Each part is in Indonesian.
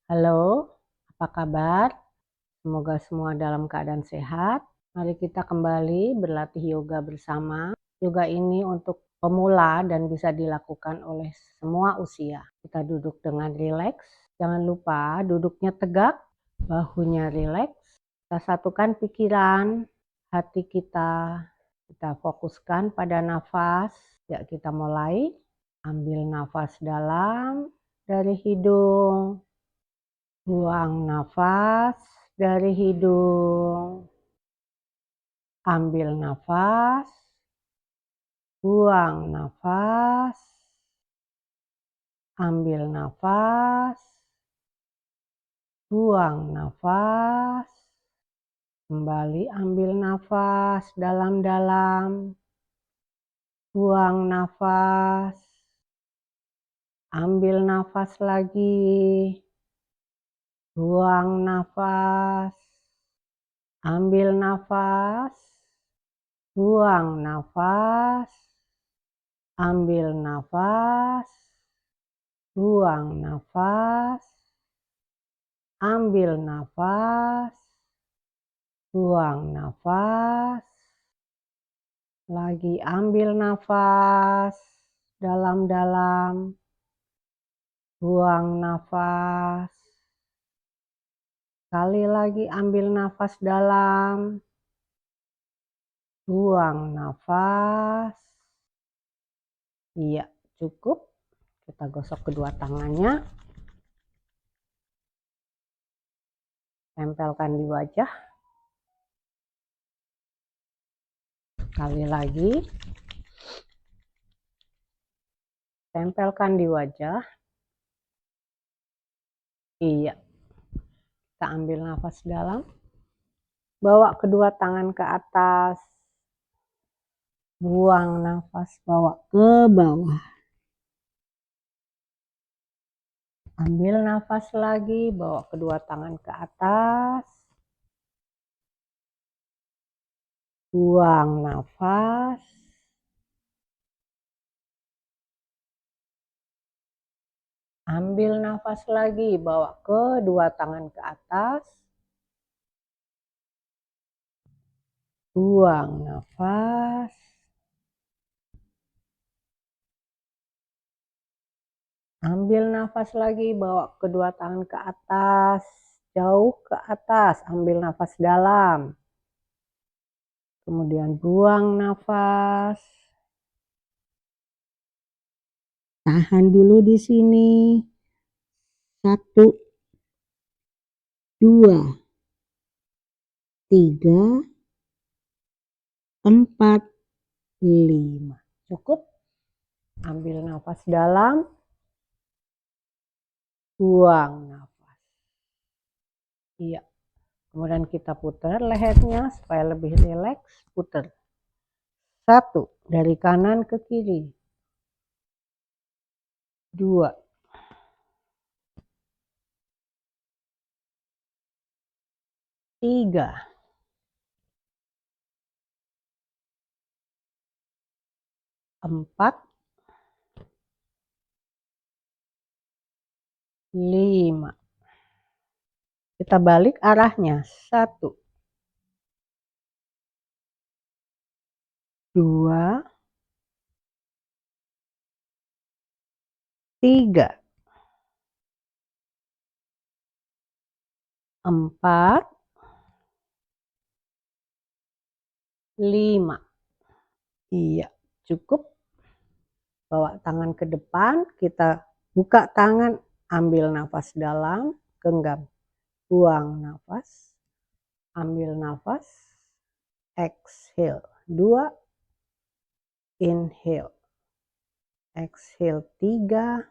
Halo, apa kabar? Semoga semua dalam keadaan sehat. Mari kita kembali berlatih yoga bersama. Yoga ini untuk pemula dan bisa dilakukan oleh semua usia. Kita duduk dengan rileks. Jangan lupa duduknya tegak, bahunya rileks. Kita satukan pikiran, hati kita. Kita fokuskan pada nafas. Ya, kita mulai. Ambil nafas dalam dari hidung. Buang nafas dari hidung. Ambil nafas. Buang nafas. Ambil nafas. Buang nafas. Kembali ambil nafas dalam-dalam. Buang nafas. Ambil nafas lagi. Buang nafas. Ambil nafas. Buang nafas. Ambil nafas. Buang nafas. Ambil nafas. Buang nafas. Lagi ambil nafas dalam-dalam. Buang nafas. Sekali lagi ambil nafas dalam. Buang nafas. Iya, cukup. Kita gosok kedua tangannya. Tempelkan di wajah. Sekali lagi. Tempelkan di wajah. Iya. Kita ambil nafas dalam. Bawa kedua tangan ke atas. Buang nafas, bawa ke bawah. Ambil nafas lagi, bawa kedua tangan ke atas. Buang nafas. Ambil nafas lagi, bawa kedua tangan ke atas. Buang nafas. Ambil nafas lagi, bawa kedua tangan ke atas. Jauh ke atas, ambil nafas dalam. Kemudian buang nafas. Tahan dulu di sini. 1, 2, 3, 4, 5. Cukup. Ambil nafas dalam. Buang nafas. Iya. Kemudian kita putar lehernya supaya lebih rileks. Putar. 1, dari kanan ke kiri. 2, 3, 4, 5. Kita balik arahnya. 1, 2, 3, 4, 5. Iya, cukup. Bawa tangan ke depan, kita buka tangan, ambil nafas dalam, genggam. Buang nafas, ambil nafas, exhale. 2, inhale. Exhale 3,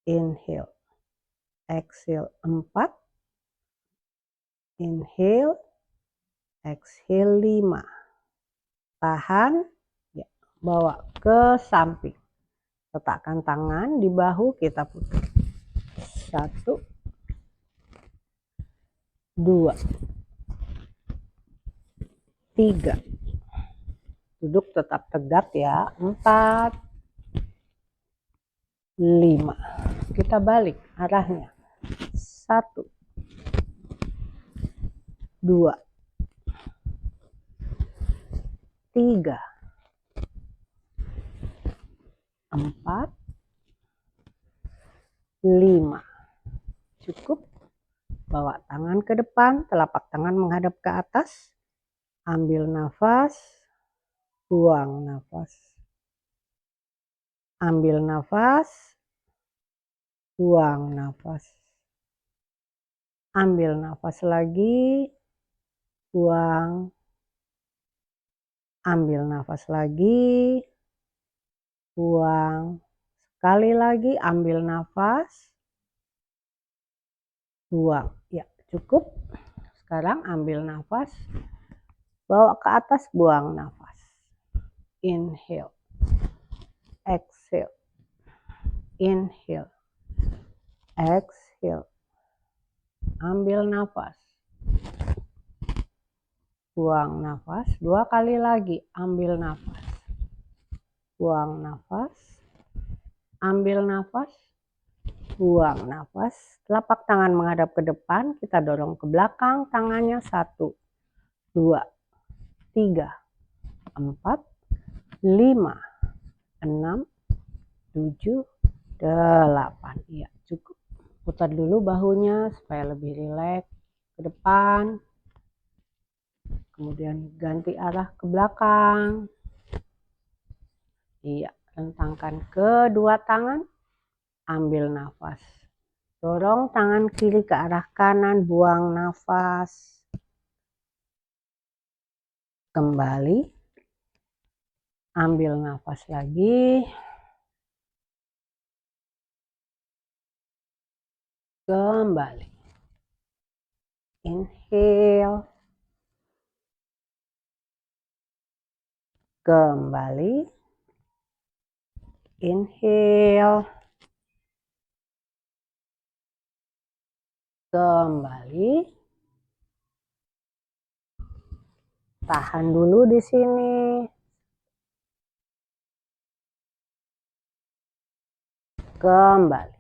inhale. Exhale 4, inhale. Exhale 5. Tahan, ya, bawa ke samping. Letakkan tangan di bahu, kita putar. 1, 2, 3. Duduk tetap tegak ya. 4, 5. Kita balik arahnya. 1, 2, 3, 4, 5. Cukup. Bawa tangan ke depan, telapak tangan menghadap ke atas. Ambil nafas, buang nafas. Ambil nafas, buang nafas. Ambil nafas lagi, buang. Ambil nafas lagi, buang. Sekali lagi ambil nafas, buang. Ya, cukup. Sekarang ambil nafas, bawa ke atas, buang nafas. Inhale, exhale, inhale, exhale. Ambil nafas, buang nafas. 2 kali lagi, ambil nafas, buang nafas, ambil nafas, buang nafas. Telapak tangan menghadap ke depan, kita dorong ke belakang tangannya. 1, 2, 3, 4, 5, 6, 7, 8. Ya, cukup. Putar dulu bahunya supaya lebih rileks ke depan. Kemudian ganti arah ke belakang. Iya, rentangkan kedua tangan. Ambil nafas. Dorong tangan kiri ke arah kanan, buang nafas. Kembali. Ambil nafas lagi. Kembali. Inhale. Kembali. Inhale. Kembali. Tahan dulu di sini. Kembali.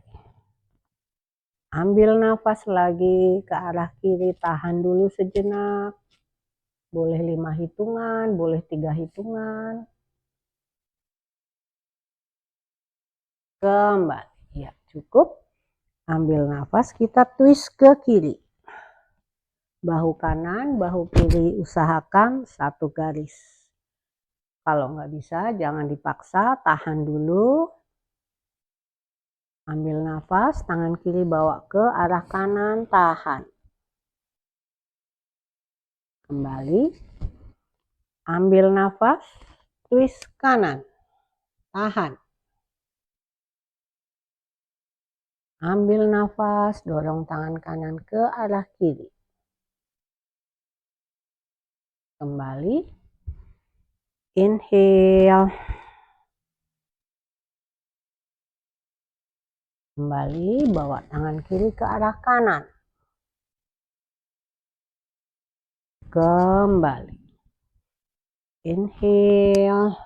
Ambil nafas lagi ke arah kiri, tahan dulu sejenak. Boleh 5 hitungan, boleh 3 hitungan. Kembali. Ya, cukup. Ambil nafas, kita twist ke kiri. Bahu kanan, bahu kiri usahakan satu garis. Kalau nggak bisa, jangan dipaksa, tahan dulu. Ambil nafas, tangan kiri bawa ke arah kanan, tahan. Kembali. Ambil nafas, twist kanan, tahan. Ambil nafas, dorong tangan kanan ke arah kiri. Kembali. Inhale. Kembali, bawa tangan kiri ke arah kanan. Kembali. Inhale.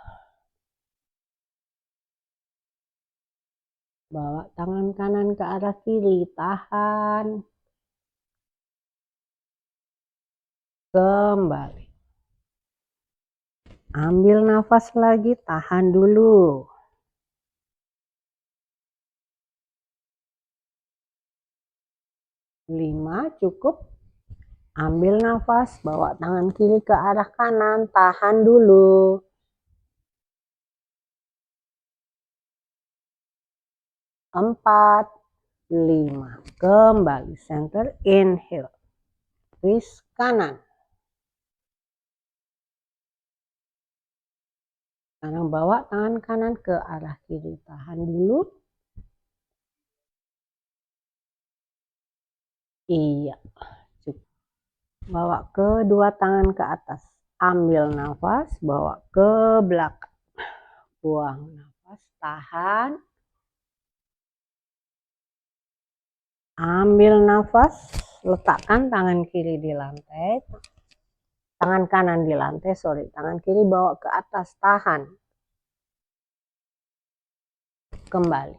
Bawa tangan kanan ke arah kiri, tahan. Kembali. Ambil nafas lagi, tahan dulu. Lima, cukup. Ambil nafas, bawa tangan kiri ke arah kanan, tahan dulu. 4, 5. Kembali, center, inhale. Twist kanan. Sekarang bawa tangan kanan ke arah kiri, tahan dulu. Iya, cukup. Bawa kedua tangan ke atas. Ambil nafas, bawa ke belakang. Buang nafas, tahan. Ambil nafas, letakkan tangan kiri di lantai. Tangan kanan di lantai, tangan kiri bawa ke atas, tahan. Kembali.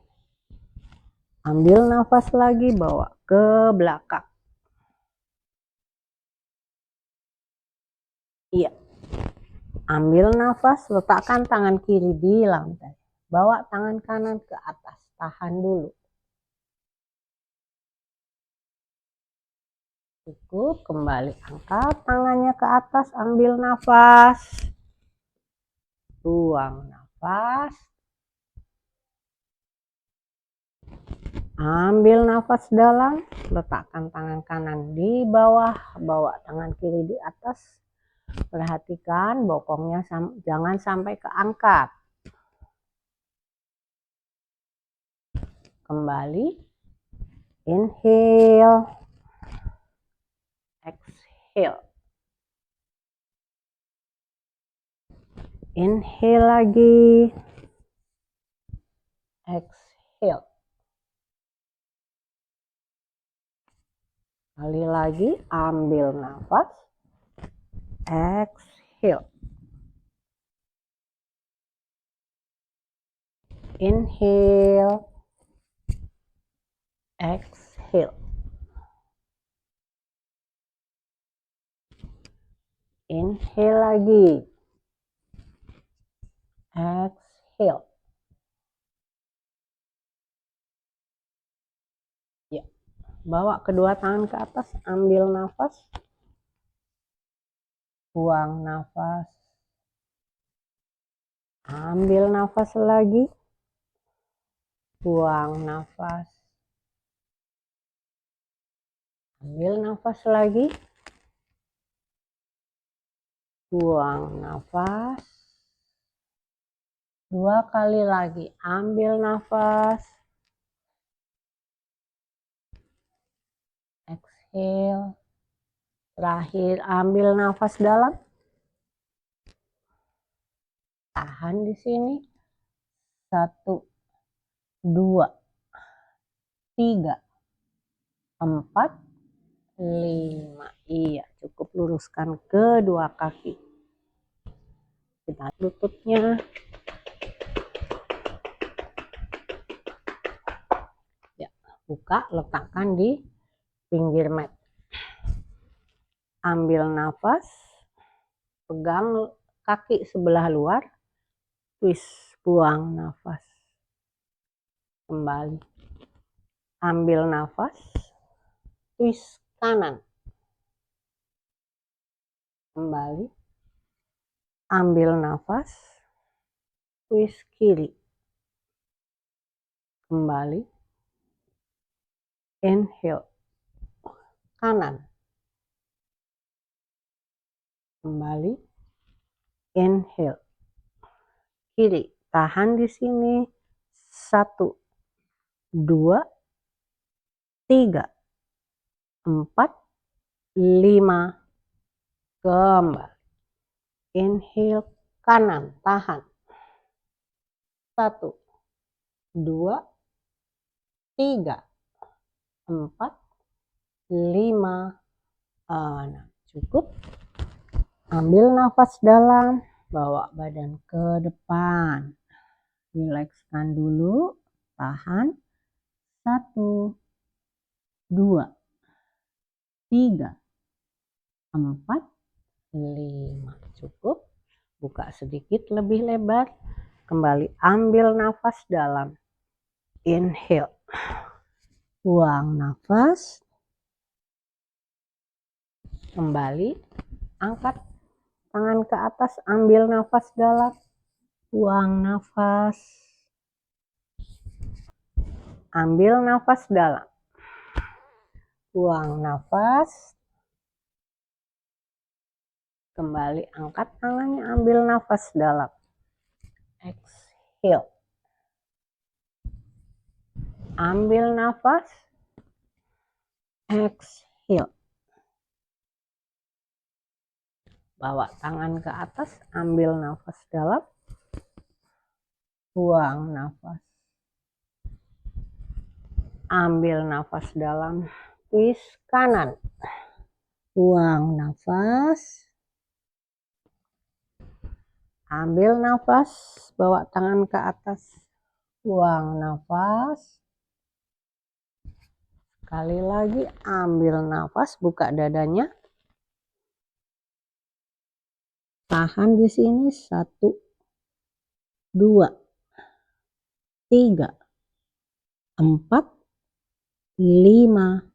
Ambil nafas lagi, bawa ke belakang. Iya. Ambil nafas, letakkan tangan kiri di lantai. Bawa tangan kanan ke atas, tahan dulu. Cukup, kembali angkat tangannya ke atas, ambil nafas. Buang nafas. Ambil nafas dalam, letakkan tangan kanan di bawah, bawa tangan kiri di atas. Perhatikan bokongnya jangan sampai keangkat. Kembali. Inhale. Exhale. Inhale lagi. Exhale. Kali lagi, ambil nafas. Exhale. Inhale. Exhale. Inhale lagi. Exhale. Ya. Bawa kedua tangan ke atas, ambil nafas. Buang nafas. Ambil nafas lagi. Buang nafas. Ambil nafas lagi. Buang nafas. 2 kali lagi. Ambil nafas. Exhale. Terakhir, ambil nafas dalam. Tahan di sini. 1, 2, 3, 4, 5. Iya, cukup luruskan kedua kaki. Kita lututnya. Ya, buka, letakkan di pinggir mat. Ambil nafas. Pegang kaki sebelah luar. Twist, buang nafas. Kembali. Ambil nafas. Twist kanan. Kembali. Ambil nafas. Twist kiri. Kembali. Inhale. Kanan. Kembali. Inhale. Kiri. Tahan di sini. 1, 2, 3, 4, 5. Kembali. Inhale kanan. Tahan. 1, 2, 3, 4, 5. 6. Cukup. Ambil nafas dalam. Bawa badan ke depan. Rilekskan dulu. Tahan. 1, 2, 3, 4, 5. Cukup. Buka sedikit lebih lebar. Kembali ambil nafas dalam. Inhale. Buang nafas. Kembali. Angkat tangan ke atas. Ambil nafas dalam. Buang nafas. Ambil nafas dalam. Buang nafas. Kembali angkat tangannya, ambil nafas dalam. Exhale. Ambil nafas. Exhale. Bawa tangan ke atas, ambil nafas dalam. Buang nafas. Ambil nafas dalam. Twist kanan. Buang nafas. Ambil nafas, bawa tangan ke atas. Buang nafas. Sekali lagi ambil nafas, buka dadanya. Tahan di sini 1, 2, 3, 4, 5.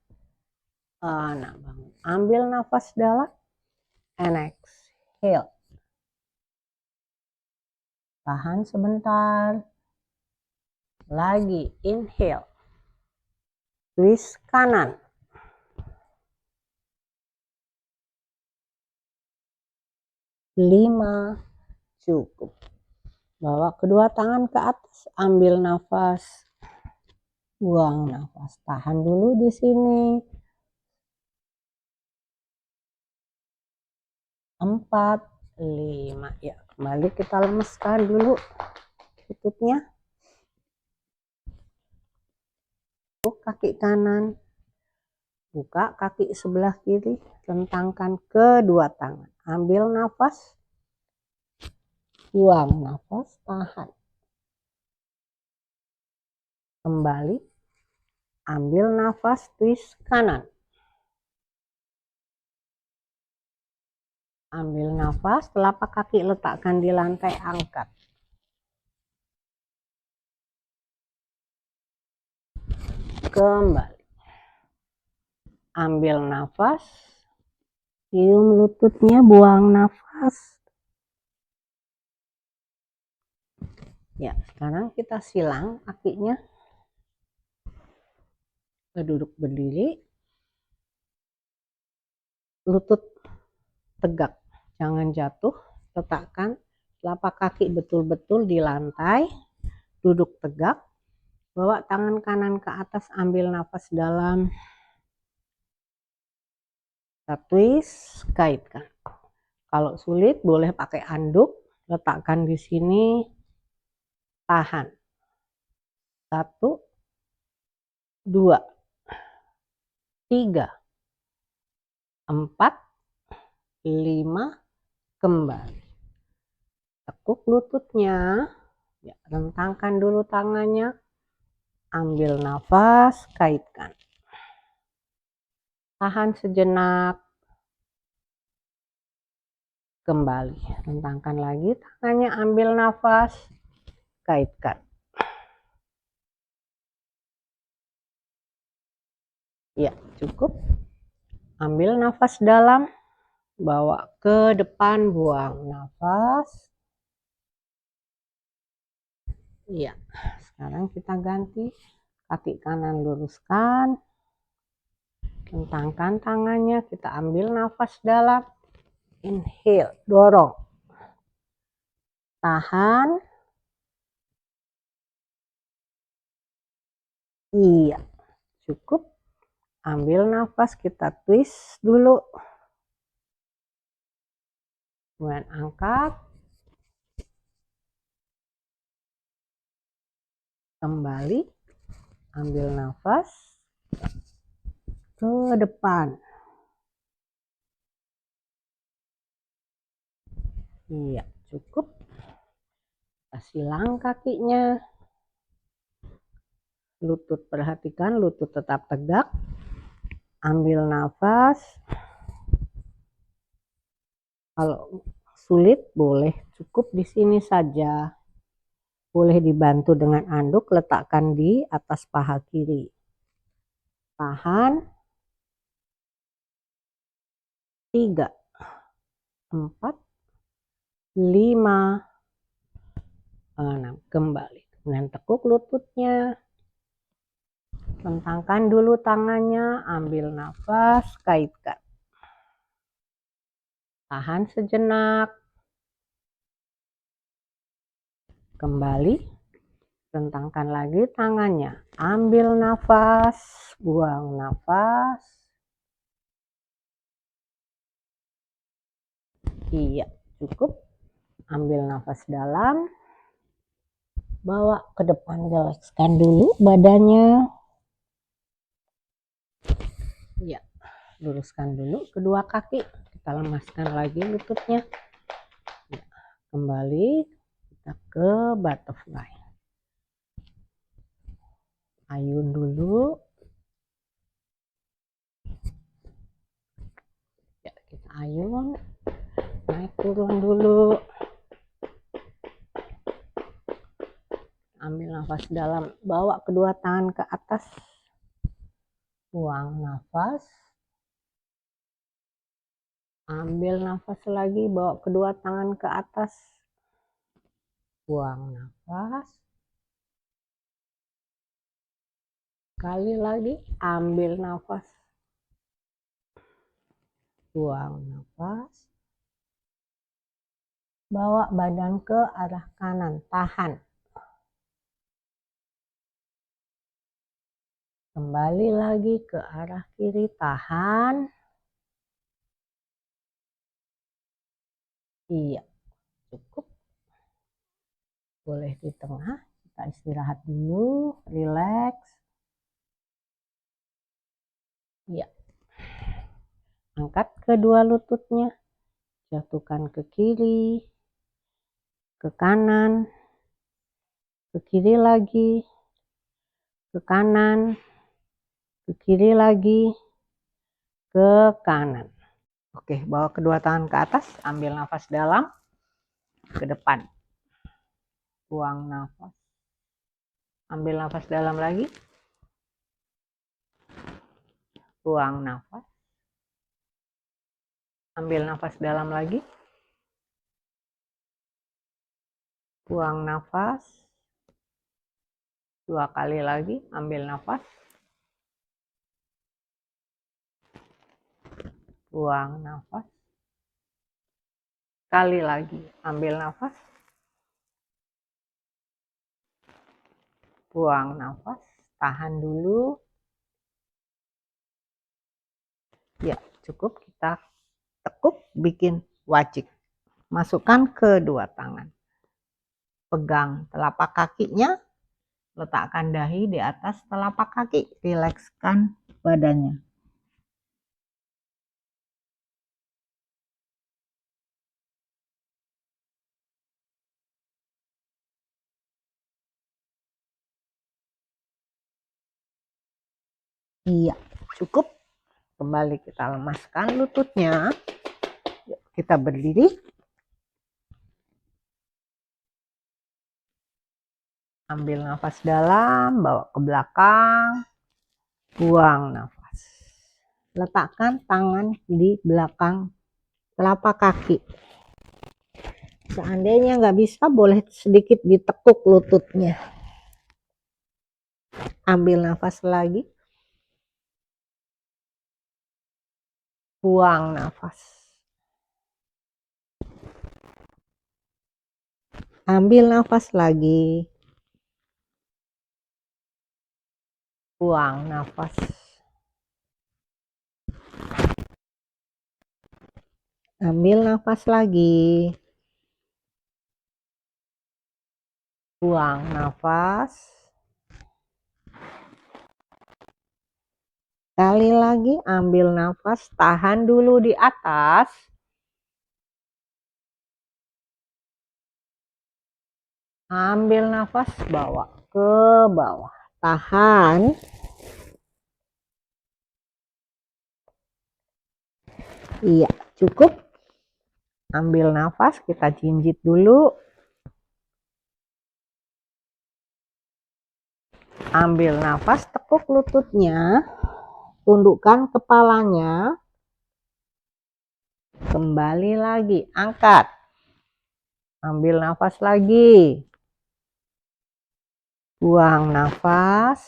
Nah, bangun. Ambil nafas dalam and exhale. Tahan sebentar. Lagi inhale. Twist kanan. 5. Cukup. Bawa kedua tangan ke atas, ambil nafas. Buang nafas. Tahan dulu di sini. 4, 5. Ya, kembali kita lemeskan dulu tutupnya. Kaki kanan, buka kaki sebelah kiri, rentangkan kedua tangan, ambil nafas, buang nafas, tahan, kembali, ambil nafas, twist kanan, ambil nafas, telapak kaki letakkan di lantai, angkat, kembali, ambil nafas, cium lututnya, buang nafas. Ya, sekarang kita silang kakinya, duduk berdiri, lutut tegak, jangan jatuh, letakkan telapak kaki betul-betul di lantai, duduk tegak, bawa tangan kanan ke atas, ambil nafas dalam, twist, kaitkan. Kalau sulit boleh pakai anduk, letakkan di sini, tahan. 1, 2, 3, 4, 5, kembali. Tekuk lututnya, ya, rentangkan dulu tangannya, ambil nafas, kaitkan. Tahan sejenak, kembali, rentangkan lagi tangannya, ambil nafas, kaitkan. Ya, cukup. Ambil nafas dalam, bawa ke depan, buang nafas. Ya, sekarang kita ganti, kaki kanan luruskan, rentangkan tangannya, kita ambil nafas dalam, inhale, dorong, tahan. Iya, cukup. Ambil nafas, kita twist dulu, kemudian angkat, kembali, ambil nafas, ke depan. Iya, cukup. Kita silang kakinya, lutut, perhatikan lutut tetap tegak, ambil nafas. Kalau sulit boleh cukup di sini saja, boleh dibantu dengan anduk, letakkan di atas paha kiri, tahan. 3, 4, 5, 6, kembali, kemudian tekuk lututnya, rentangkan dulu tangannya, ambil nafas, kaitkan, tahan sejenak, kembali, rentangkan lagi tangannya, ambil nafas, buang nafas. Iya, cukup. Ambil nafas dalam, bawa ke depan, rilekskan dulu badannya. Ya, luruskan dulu kedua kaki, kita lemaskan lagi lututnya. Ya, kembali kita ke butterfly. Ayun dulu, Ayun, naik turun dulu. Ambil nafas dalam, bawa kedua tangan ke atas. Buang nafas. Ambil nafas lagi, bawa kedua tangan ke atas. Buang nafas. Sekali lagi, ambil nafas. Buang nafas. Bawa badan ke arah kanan, tahan. Kembali lagi ke arah kiri, tahan. Iya, cukup. Boleh di tengah, kita istirahat dulu, relax. Iya. Angkat kedua lututnya, jatuhkan ke kiri, ke kanan, ke kiri lagi, ke kanan, ke kiri lagi, ke kanan. Oke, bawa kedua tangan ke atas, ambil nafas dalam, ke depan. Buang nafas. Ambil nafas dalam lagi. Buang nafas. Ambil nafas dalam lagi. Buang nafas. 2 kali lagi, ambil nafas. Buang nafas. Sekali lagi, ambil nafas. Buang nafas. Tahan dulu. Ya, cukup. Kita tekuk, bikin wajik. Masukkan kedua tangan. Pegang telapak kakinya. Letakkan dahi di atas telapak kaki. Rilekskan badannya. Iya, cukup. Kembali kita lemaskan lututnya. Kita berdiri. Ambil nafas dalam, bawa ke belakang. Buang nafas. Letakkan tangan di belakang telapak kaki. Seandainya nggak bisa, boleh sedikit ditekuk lututnya. Ambil nafas lagi. Buang nafas. Ambil nafas lagi. Buang nafas. Ambil nafas lagi. Buang nafas. Sekali lagi, ambil nafas, tahan dulu di atas. Ambil nafas, bawa ke bawah. Tahan. Iya, cukup. Ambil nafas, kita jinjit dulu. Ambil nafas, tekuk lututnya. Tundukkan kepalanya. Kembali lagi, angkat. Ambil nafas lagi. Buang nafas.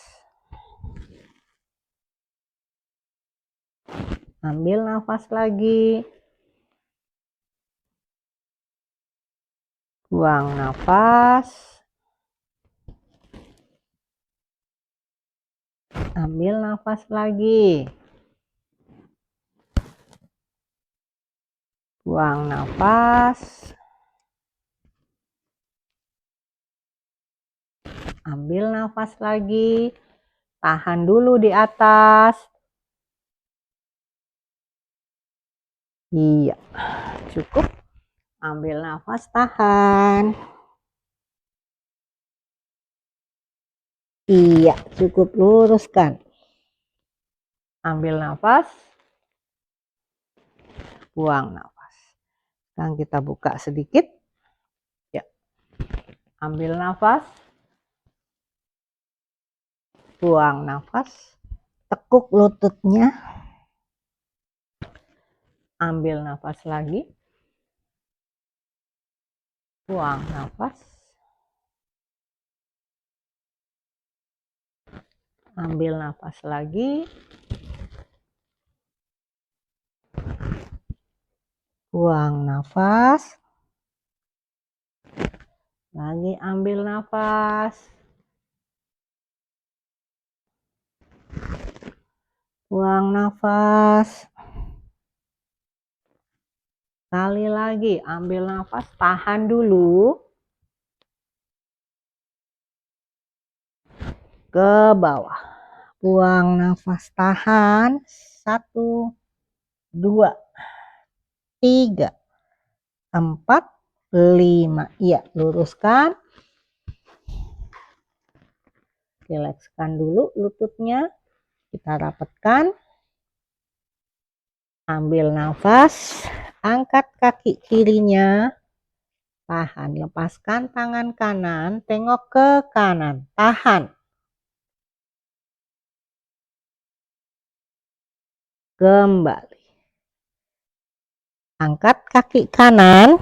Ambil nafas lagi. Buang nafas. Ambil nafas lagi. Buang nafas. Ambil nafas lagi. Tahan dulu di atas. Iya, cukup. Ambil nafas, tahan. Iya, cukup, luruskan. Ambil nafas. buang nafas. Sekarang kita buka sedikit. Ya. Ambil nafas, buang nafas, tekuk lututnya, ambil nafas lagi, buang nafas, ambil nafas lagi, buang nafas, lagi ambil nafas, buang nafas, sekali lagi ambil nafas, tahan dulu, ke bawah, buang nafas, tahan, 1, 2, 3, 4, 5. Iya, luruskan. Rilekskan dulu lututnya. Kita rapatkan. Ambil nafas. Angkat kaki kirinya. Tahan. Lepaskan tangan kanan. Tengok ke kanan. Tahan. Kembali. Angkat kaki kanan.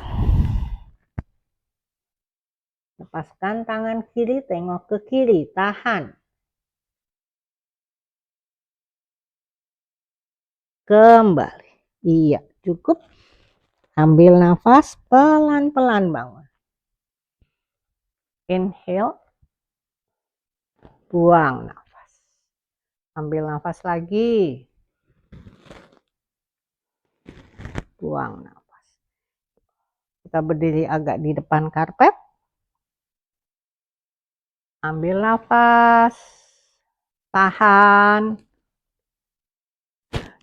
Lepaskan tangan kiri. Tengok ke kiri. Tahan. Kembali. Iya, cukup. Ambil nafas, pelan-pelan bangun. Inhale. Buang nafas. Ambil nafas lagi. Buang nafas. Kita berdiri agak di depan karpet. Ambil nafas. Tahan.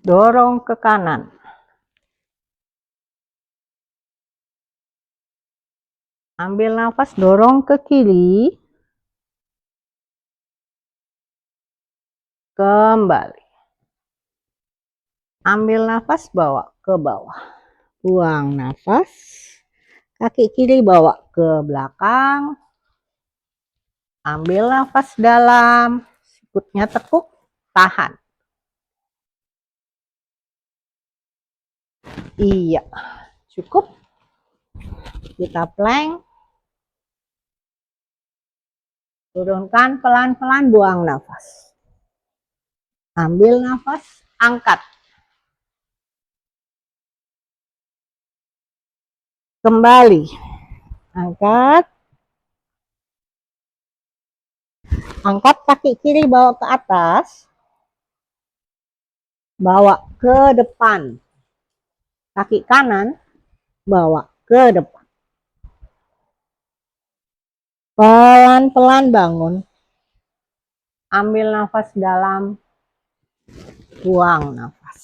Dorong ke kanan. Ambil nafas, dorong ke kiri. Kembali. Ambil nafas, bawa ke bawah. Buang nafas. Kaki kiri bawa ke belakang. Ambil nafas dalam. Sikutnya tekuk. Tahan. Iya. Cukup. Kita plank. Turunkan pelan-pelan, buang nafas. Ambil nafas, angkat. Kembali. Angkat. Angkat kaki kiri, bawa ke atas. Bawa ke depan. Kaki kanan, bawa ke depan. Pelan-pelan bangun. Ambil nafas dalam. Buang nafas.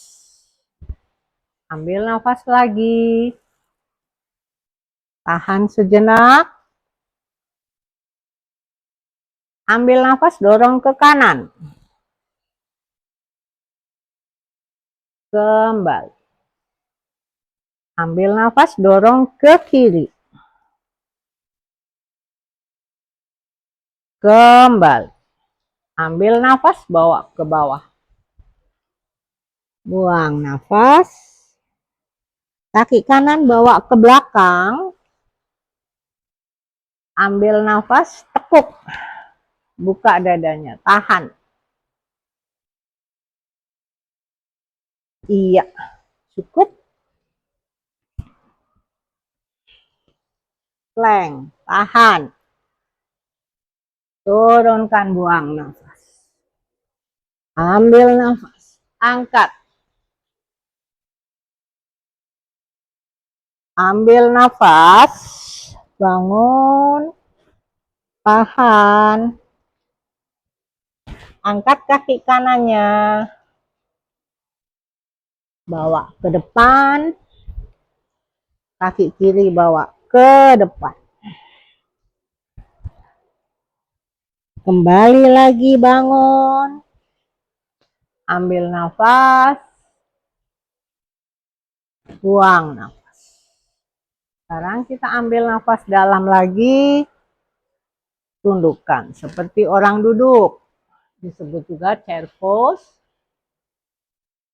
Ambil nafas lagi. Tahan sejenak. Ambil nafas, dorong ke kanan. Kembali. Ambil nafas, dorong ke kiri. Kembali. Ambil nafas, bawa ke bawah. Buang nafas. Kaki kanan bawa ke belakang. Ambil nafas, tekuk. Buka dadanya, tahan. Iya, cukup. Plank, tahan. Turunkan, buang nafas. Ambil nafas, angkat. Ambil nafas, bangun, tahan. Angkat kaki kanannya. Bawa ke depan. Kaki kiri bawa ke depan. Kembali lagi, bangun. Ambil nafas. buang nafas. Sekarang kita ambil nafas dalam lagi, tundukkan seperti orang duduk, disebut juga chair pose.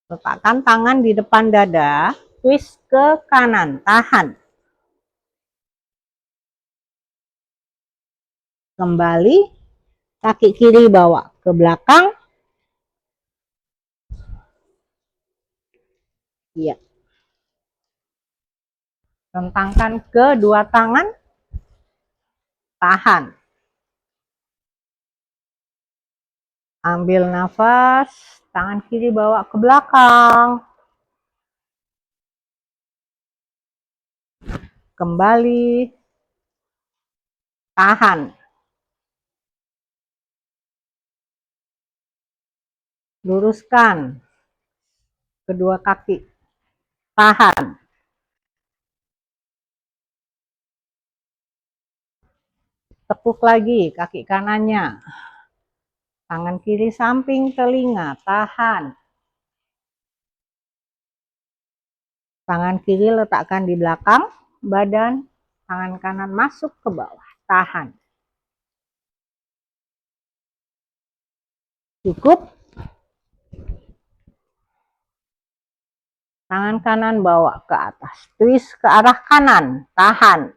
Letakkan tangan di depan dada, twist ke kanan, tahan. Kembali, kaki kiri bawa ke belakang. Iya. Rentangkan kedua tangan, tahan. Ambil nafas, tangan kiri bawa ke belakang. Kembali, tahan. Luruskan kedua kaki, tahan. Tekuk lagi kaki kanannya. Tangan kiri samping telinga, tahan. Tangan kiri letakkan di belakang badan, tangan kanan masuk ke bawah, tahan. Cukup. Tangan kanan bawa ke atas, twist ke arah kanan, tahan.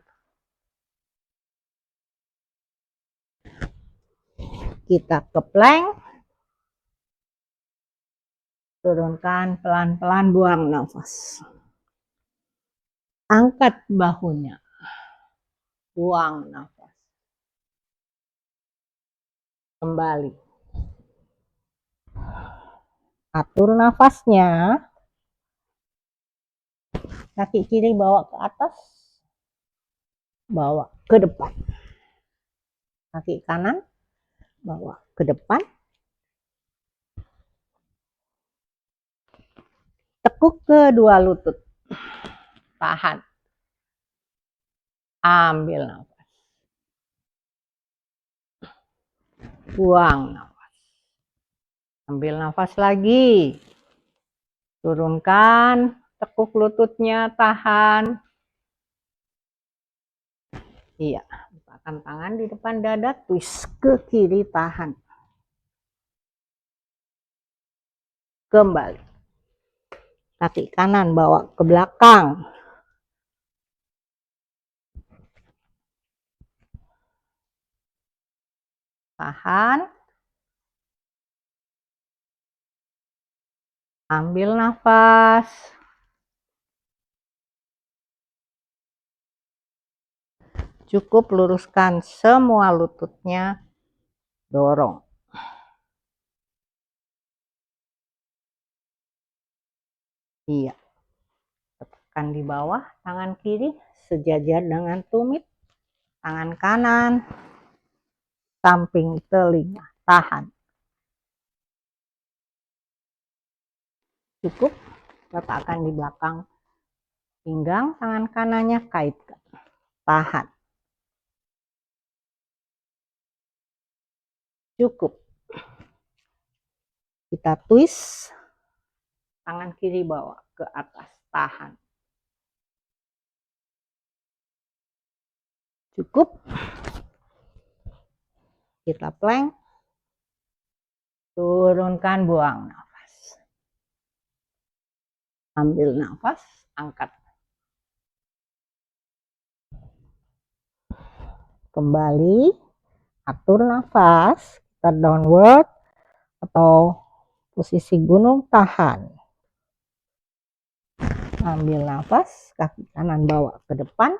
Kita ke plank. Turunkan pelan-pelan, buang nafas. Angkat bahunya, buang nafas. Kembali. Atur nafasnya. Kaki kiri bawa ke atas, bawa ke depan. Kaki kanan bawa ke depan. Tekuk kedua lutut, tahan. Ambil nafas. Buang nafas. Ambil nafas lagi. Turunkan, tekuk lututnya, tahan. Iya, letakkan tangan di depan dada, twist ke kiri, tahan. Kembali. Kaki kanan bawa ke belakang. Tahan. Ambil nafas. Cukup luruskan semua lututnya, dorong. Iya. Tekan di bawah, tangan kiri sejajar dengan tumit. Tangan kanan samping telinga, tahan. Cukup, letakkan di belakang pinggang, tangan kanannya kaitkan, tahan. Cukup. Kita twist, tangan kiri bawa ke atas, tahan. Cukup. Kita plank. Turunkan, buang nafas. Ambil nafas, angkat. Kembali, atur nafas, kita downward atau posisi gunung, tahan. Ambil nafas, kaki kanan bawa ke depan,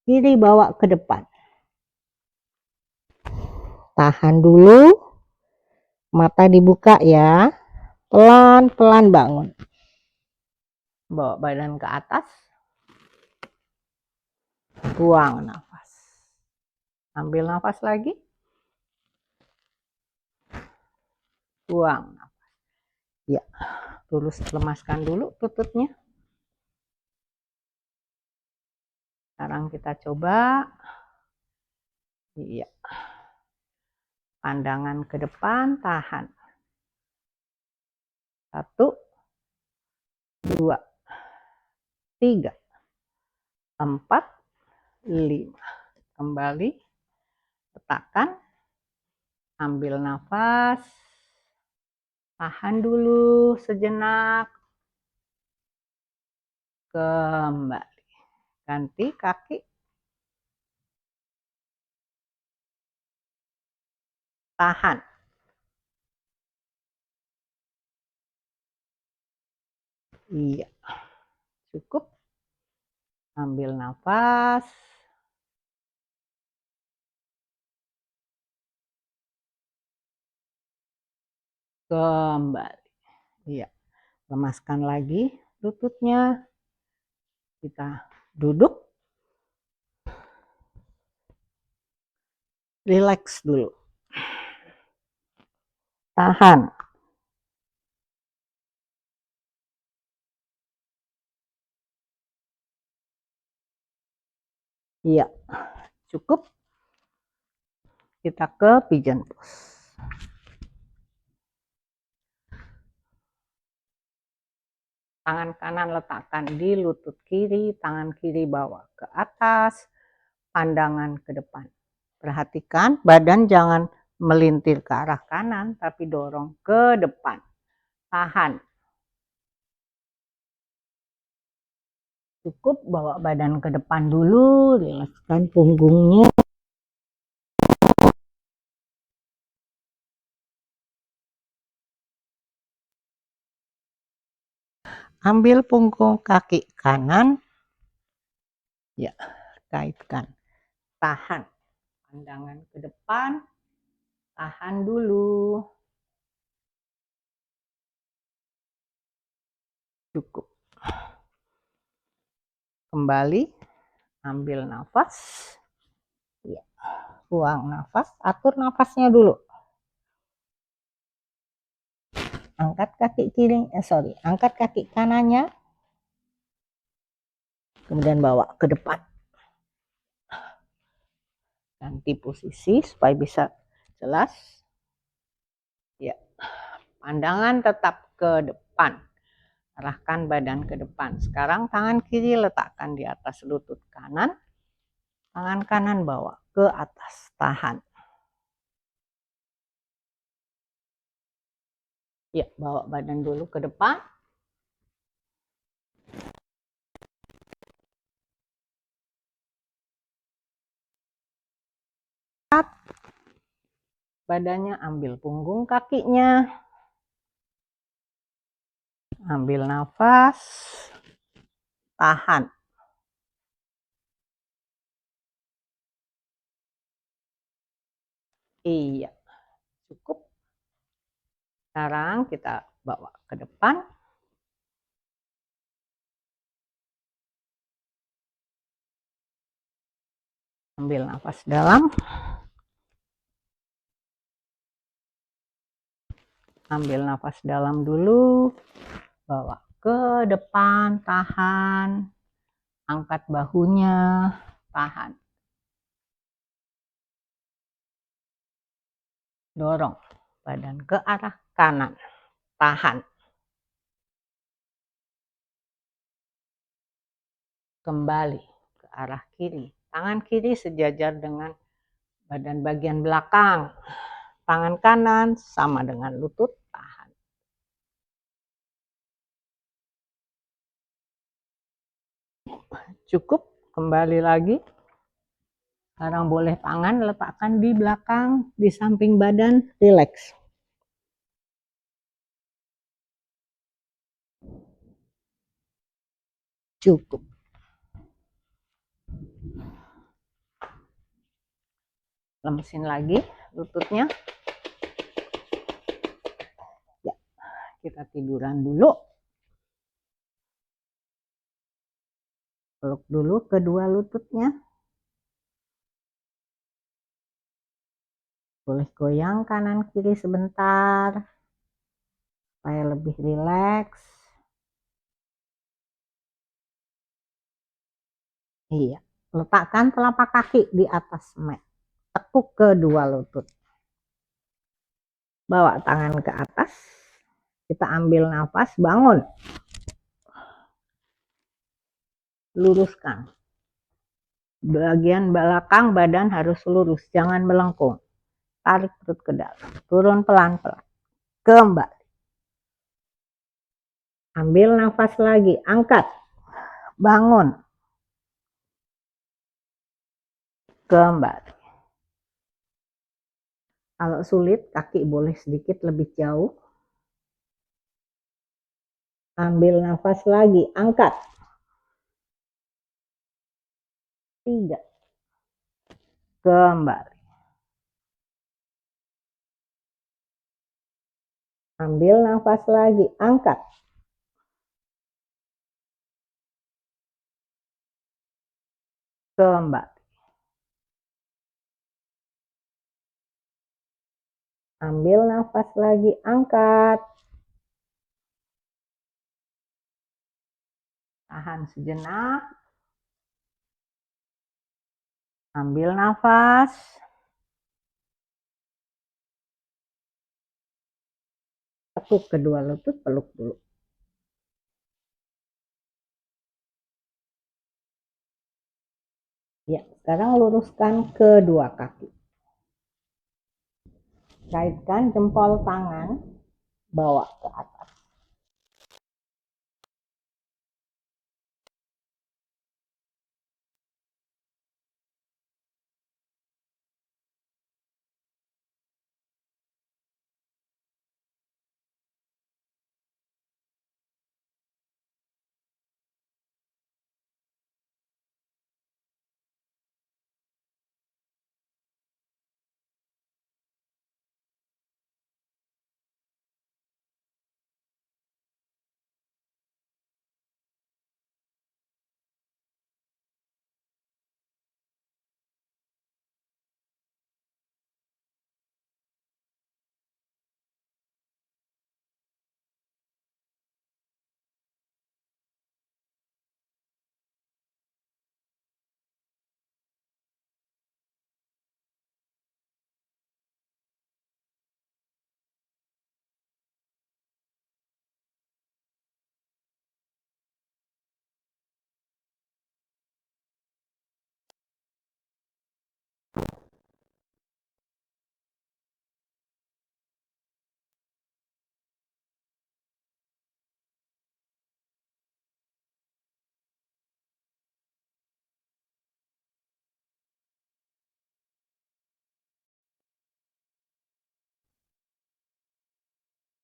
kiri bawa ke depan. Tahan dulu, mata dibuka ya, pelan-pelan bangun. Bawa badan ke atas, buang nafas. Ambil nafas lagi, buang nafas. Ya, lurus, lemaskan dulu lututnya. Sekarang kita coba. Iya. Pandangan ke depan, tahan. 1, 2, 3, 4, 5. Kembali, letakkan, ambil nafas, tahan dulu sejenak, kembali, ganti kaki, tahan, iya, cukup, ambil nafas, kembali, iya, lemaskan lagi lututnya, kita duduk, rileks dulu, tahan, iya, cukup, kita ke pigeon pose. Tangan kanan letakkan di lutut kiri, tangan kiri bawa ke atas, pandangan ke depan. Perhatikan badan jangan melintir ke arah kanan, tapi dorong ke depan. Tahan. Cukup bawa badan ke depan dulu, rilekskan punggungnya. Ambil punggung kaki kanan, ya, kaitkan. Tahan, pandangan ke depan, tahan dulu. Cukup. Kembali, ambil nafas, ya, buang nafas, atur nafasnya dulu. Angkat kaki kiri, angkat kaki kanannya, kemudian bawa ke depan. Ganti posisi supaya bisa jelas. Ya, pandangan tetap ke depan. Arahkan badan ke depan. Sekarang tangan kiri letakkan di atas lutut kanan. Tangan kanan bawa ke atas. Tahan. Ya, bawa badan dulu ke depan. Badannya ambil punggung kakinya. Ambil nafas. Tahan. Iya, cukup. Sekarang kita bawa ke depan. Ambil nafas dalam. Ambil nafas dalam dulu. Bawa ke depan, tahan. Angkat bahunya, tahan. Dorong badan ke arah kanan, tahan. Kembali ke arah kiri. Tangan kiri sejajar dengan badan bagian belakang. Tangan kanan sama dengan lutut, tahan. Cukup, kembali lagi. Sekarang boleh tangan letakkan di belakang, di samping badan, rileks. Cukup. Lemesin lagi lututnya. Ya, kita tiduran dulu. Peluk dulu kedua lututnya. Boleh goyang kanan kiri sebentar supaya lebih rileks. Iya, letakkan telapak kaki di atas mat. Tekuk kedua lutut. Bawa tangan ke atas. Kita ambil nafas, bangun. luruskan. Bagian belakang badan harus lurus, jangan melengkung. Tarik perut ke dalam, turun pelan-pelan. Kembali. Ambil nafas lagi, angkat. Bangun. Kembali. Kalau sulit, kaki boleh sedikit lebih jauh. Ambil nafas lagi, angkat. 3. Kembali. Ambil nafas lagi, angkat. Kembali. Ambil nafas lagi, angkat. Tahan sejenak. Ambil nafas. Tekuk kedua lutut, peluk dulu. Ya, sekarang luruskan kedua kaki. Kaitkan jempol tangan, bawa ke atas.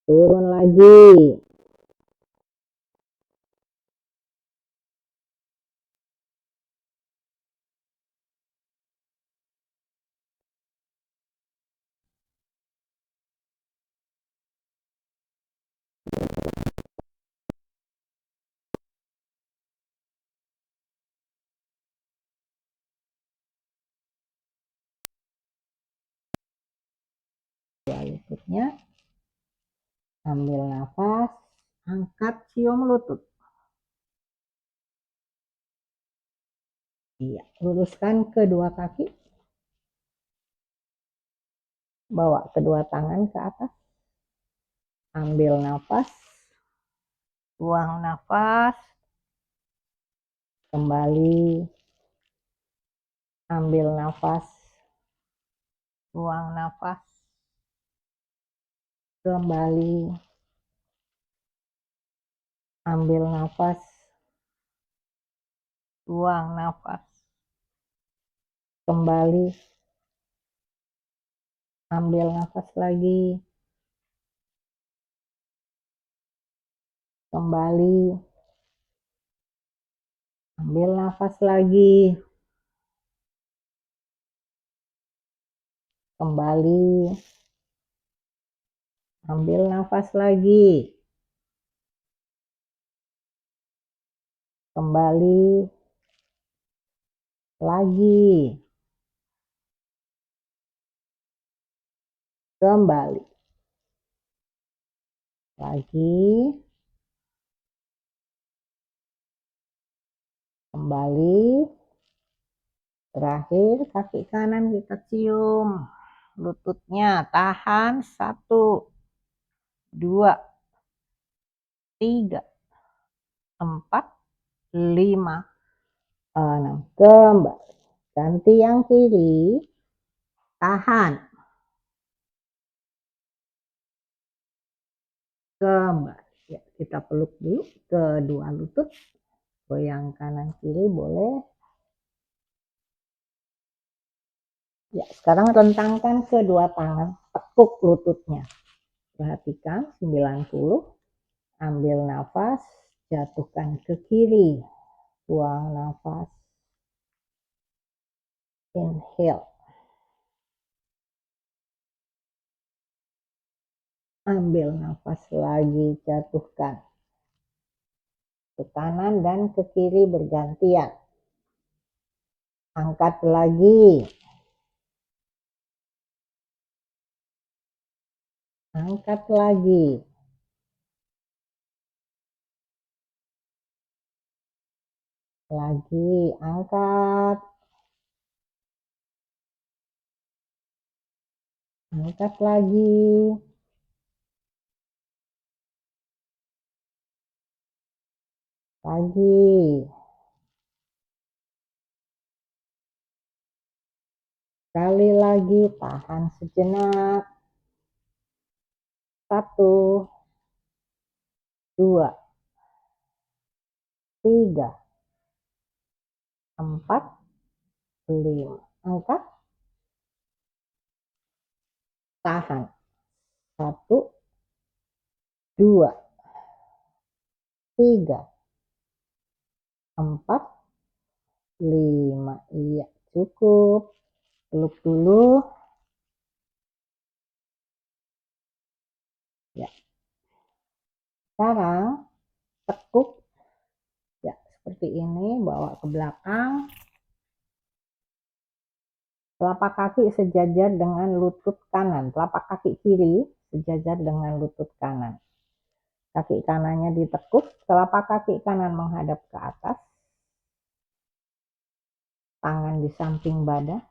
Turun lagi. Lututnya. Ambil nafas, angkat, cium lutut. Iya, luruskan kedua kaki. Bawa kedua tangan ke atas. Ambil nafas. Buang nafas. Kembali. Ambil nafas. Buang nafas. Kembali. Ambil nafas. Buang nafas. Kembali. Ambil nafas lagi. Kembali. Ambil nafas lagi. Kembali. Ambil nafas lagi. Kembali. Lagi. Kembali. Lagi. Kembali. Terakhir, kaki kanan kita cium. Lututnya tahan. 1, 2, 3, 4, 5, kembali. Ganti yang kiri, tahan, kembali. Ya, kita peluk dulu kedua lutut, goyang kanan kiri boleh. Ya, sekarang rentangkan kedua tangan, tekuk lututnya. Perhatikan 90, ambil nafas, jatuhkan ke kiri, buang nafas, inhale, ambil nafas lagi, jatuhkan ke kanan dan ke kiri bergantian, angkat lagi, angkat lagi, angkat, angkat lagi, sekali lagi, tahan sejenak, 1, 2, 3, 4, 5, angkat, tahan, 1, 2, 3, 4, 5, iya cukup, peluk dulu, ya. Sekarang tekuk, ya seperti ini, bawa ke belakang, telapak kaki sejajar dengan lutut kanan, telapak kaki kiri sejajar dengan lutut kanan. Kaki kanannya ditekuk, telapak kaki kanan menghadap ke atas, tangan di samping badan,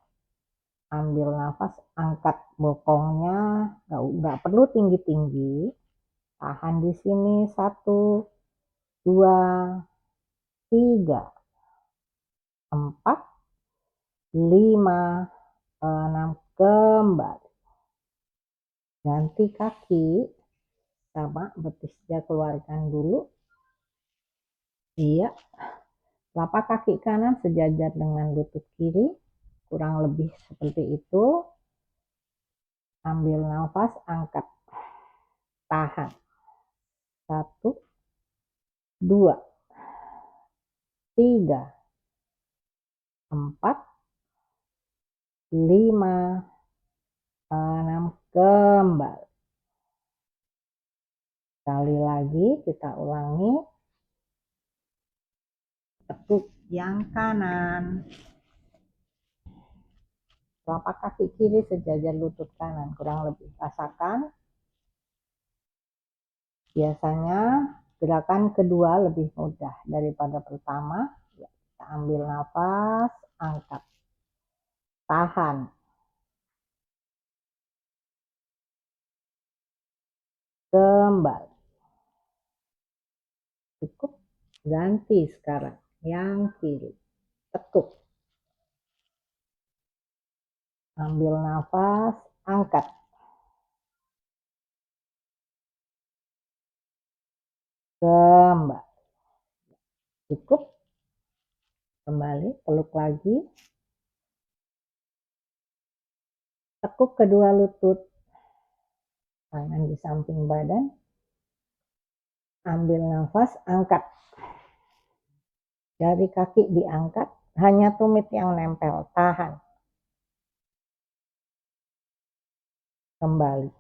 ambil nafas, angkat bokongnya, nggak perlu tinggi-tinggi, tahan di sini, 1, 2, 3, 4, 5, 6, kembali. Ganti kaki, sama betisnya keluarkan dulu. Iya, telapak kaki kanan sejajar dengan lutut kiri, kurang lebih seperti itu. Ambil nafas, angkat, tahan, 1, 2, 3, 4, 5, 6, kembali. Sekali lagi kita ulangi, tekuk yang kanan, telapak kaki kiri sejajar lutut kanan, kurang lebih. Rasakan, biasanya gerakan kedua lebih mudah daripada pertama. Ya, kita ambil nafas, angkat, tahan, kembali. Cukup. Ganti sekarang yang kiri, tekuk, ambil nafas, angkat, kembali. Cukup. Kembali, peluk lagi, tekuk kedua lutut, tangan di samping badan, ambil nafas, angkat, jari kaki diangkat, hanya tumit yang nempel, tahan, kembali,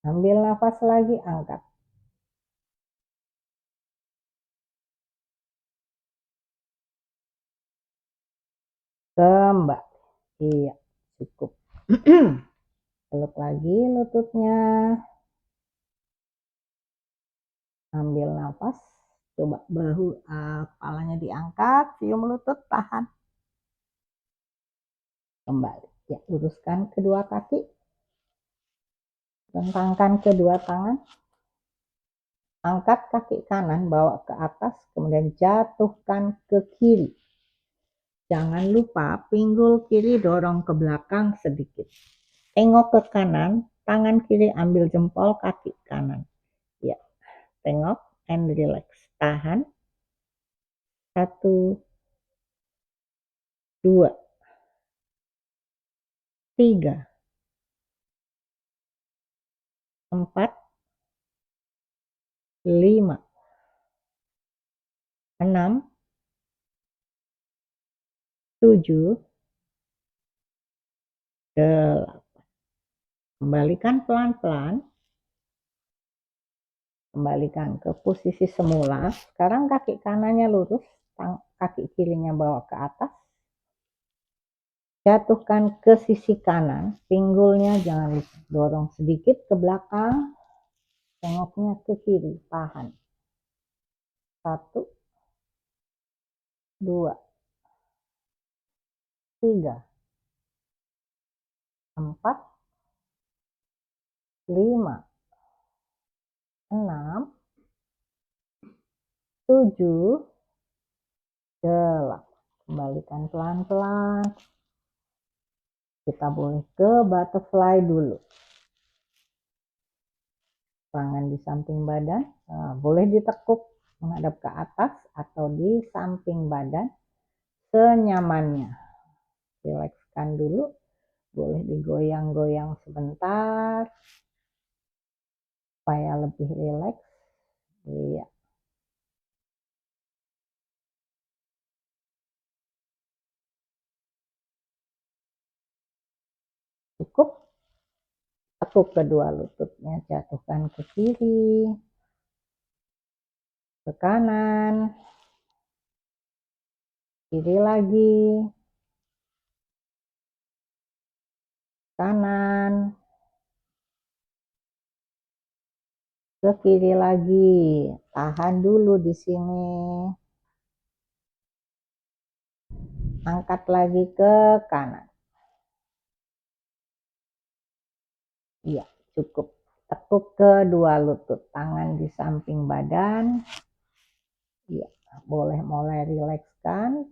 ambil nafas lagi, angkat, kembali. Iya, cukup. Peluk lagi lututnya, ambil nafas, coba bahu kepalanya diangkat, cium lutut, tahan, kembali. Ya, luruskan kedua kaki, rentangkan kedua tangan, Angkat kaki kanan, bawa ke atas, kemudian jatuhkan ke kiri. Jangan lupa pinggul kiri dorong ke belakang sedikit. Tengok ke kanan, tangan kiri ambil jempol kaki kanan. Ya, tengok and relax. Tahan. 1, 2, 3, 4, 5, 6, 7, 8. Kembalikan pelan-pelan. Kembalikan ke posisi semula. Sekarang kaki kanannya lurus, kaki kirinya bawa ke atas. Jatuhkan ke sisi kanan, pinggulnya jangan dorong sedikit ke belakang. Tengoknya ke kiri, tahan. 1, 2, 3, 4, 5, 6, 7, 8. Kembalikan pelan-pelan. Kita boleh ke butterfly dulu. Tangan di samping badan, boleh ditekuk menghadap ke atas atau di samping badan senyamannya. Rilekskan dulu, boleh digoyang-goyang sebentar supaya lebih rileks. Iya. Cukup. Tekuk kedua lututnya, jatuhkan ke kiri, ke kanan, kiri lagi, kanan, ke kiri lagi. Tahan dulu di sini. Angkat lagi ke kanan. Iya, cukup. Tekuk kedua lutut, tangan di samping badan. Iya, boleh mulai rilekskan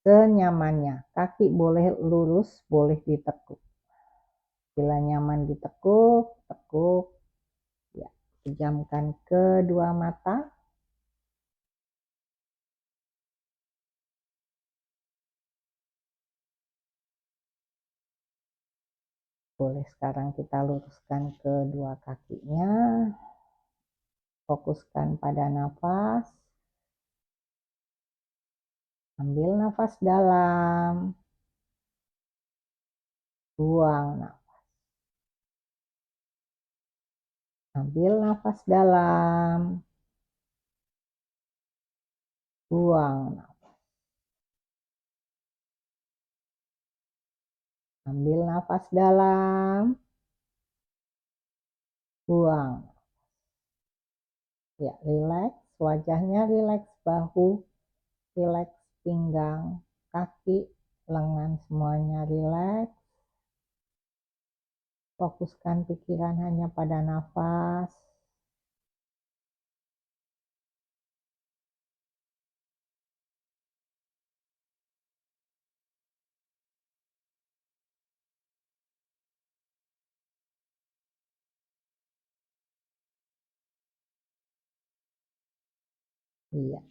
senyamannya. Kaki boleh lurus, boleh ditekuk. Bila nyaman ditekuk, tekuk. Ya, pejamkan kedua mata. Boleh sekarang kita luruskan kedua kakinya. Fokuskan pada nafas. Ambil nafas dalam. Buang nafas. Ambil nafas dalam. Buang nafas. Ambil nafas dalam. Buang. Ya, rileks. Wajahnya rileks, bahu rileks, pinggang, kaki, lengan semuanya rileks. Fokuskan pikiran hanya pada nafas. Iya,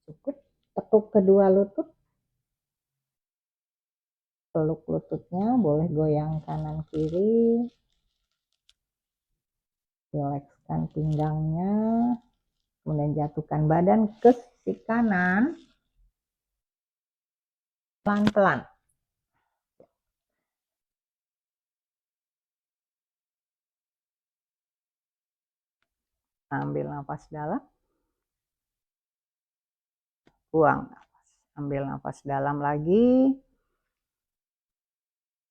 cukup. Tekuk kedua lutut. Peluk lututnya, boleh goyang kanan kiri. Rilekskan pinggangnya. Kemudian jatuhkan badan ke sisi kanan. Pelan-pelan. Ambil nafas dalam. Buang nafas. Ambil nafas dalam lagi.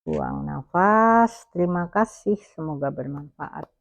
Buang nafas. Terima kasih. Semoga bermanfaat.